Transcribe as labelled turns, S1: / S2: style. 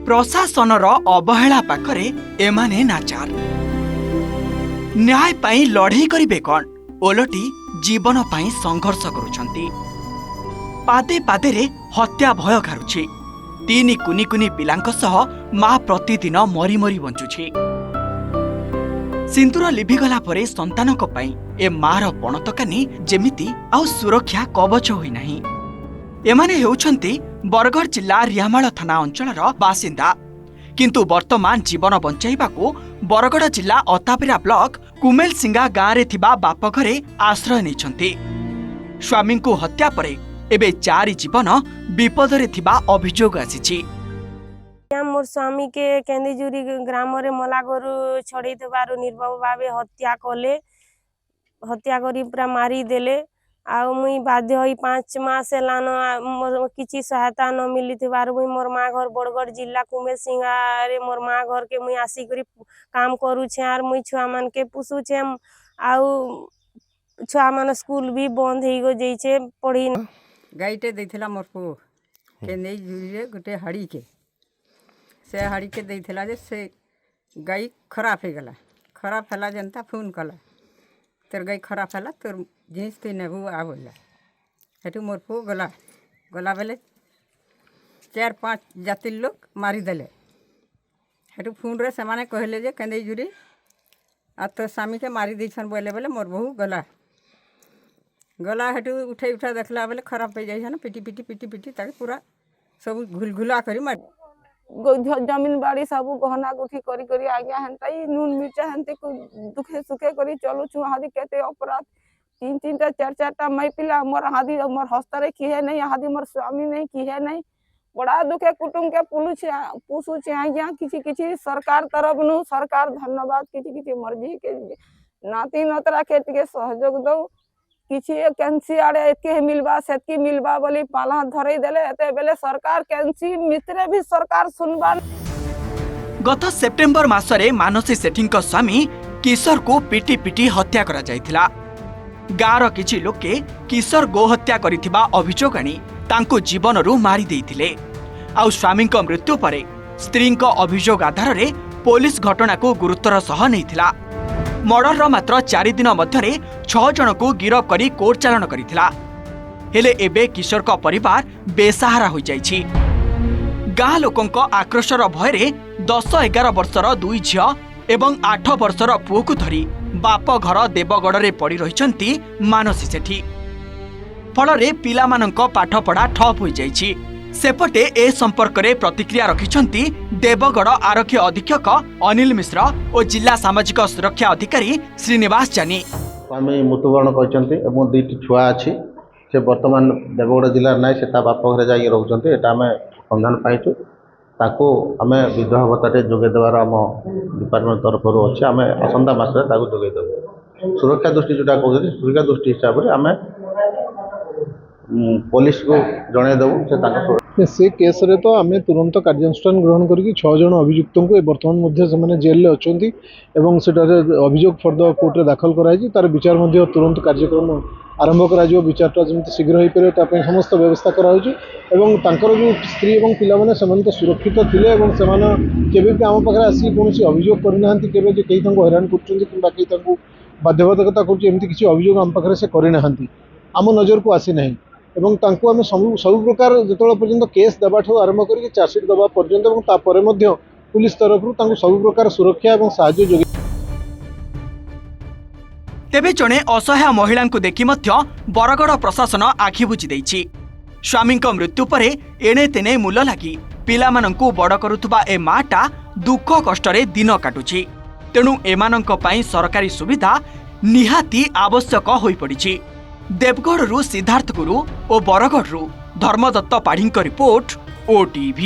S1: प्रशासनर अवहेला पाखरे एमाने नाचार न्याय पाई लड़ाई करिबे कौन ओलटी जीवन पाई संघर्ष करुछंती। पादे पादे रे हत्या भय घारुछि। तीन कुनी कुनी पिलांक सह मां प्रतिदिन मरी मरी बंचुछि। सिंदूर लिभिगला परे संतानक पाई ए मार पणतकानी जेमिति आउ सुरक्षा कवच होई नाही। एमाने हेउछंती बरगढ़ जिला रियामाल थाना अंचलर बासिंदा, किंतु वर्तमान जीवन बंचाइबाकू बरगढ़ जिला अतापिरा ब्लॉक कुमेलसिंगा गाँव रे थिबा बाप घरे आश्रय नैछंती। स्वामी को हत्या परे एबे चारि जीवन विपद रे थिबा अभियोग आसीछि।
S2: मोर स्वामी के केंदीजुरी ग्राम रे मला गरु छड़े देबारु निर्भव भावे हत्या कले। हत्या करी पूरा मारी देले। आ मुई बाध्य होई 5 मास लानो मोर किछि सहायता न मिली थिबारु मुई मोर मां घर बरगढ़ जिला कुमेलसिंगा रे मोर मां घर के मुई आसी करी काम करू छे। आर मुई छुआ मन के पुसु छे। आउ छुआ मन स्कूल भी बंद हेई गो जई छे पढ़ी।
S3: गाईटे देथिला मोर पु के नै जुरी रे गुटे हाड़ी के से हाड़ी के देथिला जे से गाई खराब हे गला। खराब हला जनता फोन कला तोर गाई खराब हला तोर जिनिस ते नेबू आ बोला हेतु मोर पु गला गला बेले 4-5 जाति लोग मारी देले। हेतु फोन रे समाने कहले जे केंदे जुरी आ तो स्वामी के मारी दैछन बोले बोले मोर बहु गला गला। हेतु उठे उठा देखला बेले खराब हो जाई छन। पिटी पिटी पिटी पिटी ताके पूरा सब घुलघुला करी मार
S4: जमीन बाड़ी सब गहना गुठी करी करी आज्ञा हेंताई नून मिर्चा हेंते को दुखे सुखे करी चलु छु। हादी केते अपराध 3-3 टा 4-4 टा मै पिला मोर हादी मोर हस्तरे की है नहीं। हादी मोर स्वामी नहीं की है नहीं। बड़ा दुखे कुटुंब के पुसु छे आज्ञा किछि किछि सरकार तरफ नु सरकार धन्यवाद किछि किछि मर्जी के नाती नतरा के टिके सहयोग दो। किछि कैंसी आड़े के मिलबा सेतकी मिलबा बोली पाला धरई देले एते बेले सरकार कैंसी मित्रे भी सरकार सुनबा।
S1: गत सेप्टेम्बर मासरे मानसी सेठींक स्वामी किशोर को पिटी पिटी हत्या करा जायथिला। गाँर किछि लोके किशोर गोहत्या करिथिबा अभियोग आनी तांको जीवनरू मारी देइथिले। आउ स्वामींक मृत्यु परे स्त्रींक अभियोग आधार रे पुलिस घटना को गुरुत्वर सह नैथिला। मर्डर मात्र 4 दिन मध्यरे 6 जन को गिरफ करी कोर्ट चालान करिथिला। हेले एबे किशोर का परिवार बेसहारा हो जाइछि। गाँ लोकंक आक्रोशर भयरे 10-11 वर्षर 2 झियो एवं 8 वर्षर पुओ को धरी बाप घर देवगढ़ रे पड़ी रहिछंती मानसी सेठी। फलरे पिला मानंक पाठ पढ़ा ठप हो जाइछि। सेपटे ए संपर्क रे प्रतिक्रिया रखिछंती देवगढ़ आरक्षी अधीक्षक अनिल मिश्र और जिला सामाजिक सुरक्षा अधिकारी श्रीनिवास जानी।
S5: स्वामी मृत्युवरण करछंती एवं 2टी छुआ अछि से वर्तमान देवगढ़ जिला नाय से ता बाप घरे जाई रहउछंती। एटा हमें संधान पाइछु। ताको हमें विधवा भत्ताटे जोगे देवार हम डिपार्टमेंट तरफ अछि। हमें असंदा मासरे ताको जोगे देबो। सुरक्षा दृष्टि जोटा कहउछी सुरक्षा दृष्टि हिसाब रे हमें पुलिस को जणे देबो से ताको
S6: से केस रे तो आम तुरंत कार्यानुष्ठान ग्रहण करके 6 जन अभियुक्त को बर्तमान मध्य से जेल में अच्छी एवं सेटारे अभियोग फर्द कोर्ट रे दाखल कराई। तार विचार मध्य तुरंत कार्यक्रम आरंभ करा विचारटा जमी शीघ्र हो पारे समस्त व्यवस्था कराउछि। एवं तांकर जो स्त्री और पिला माने सेमान तो सुरक्षित थिले एवं सेमान केबे भी आम पाखरे आसी कोनोसी अभियोग करनाहांती केबे जे केही तांको हैरान करछन्ती किबा केही तांको बाध्यबाधकता करछि एमती किछि अभियोग आम पाखरे से करनाहांती आम नजर को आसी नाही। एवं तांको आमे सब प्रकार जेतोला पर्यंत केस देबाठो आरंभ करके चार्जशीट दबा पर्यंत एवं तापरे मध्य पुलिस तरफ तांको सब प्रकार सुरक्षा एवं सहायता जोगी।
S1: तेबे जणे असहाय महिला को देखि मध्य बरगढ़ प्रशासन आखि बुझी दैछि। स्वामींक मृत्यु परे एणे तेने मूल लागी पिलामानंकु बड़ करुथुबा ए माटा दुख कष्टरे दिन काटुछि। तेणु एमानंक पई सरकारी सुविधा निहाती आवश्यक होई पड़िछि। देवगढ़ सिद्धार्थ गुरु और बरगढ़ धर्मदत्त पाढ़ी रिपोर्ट OTV।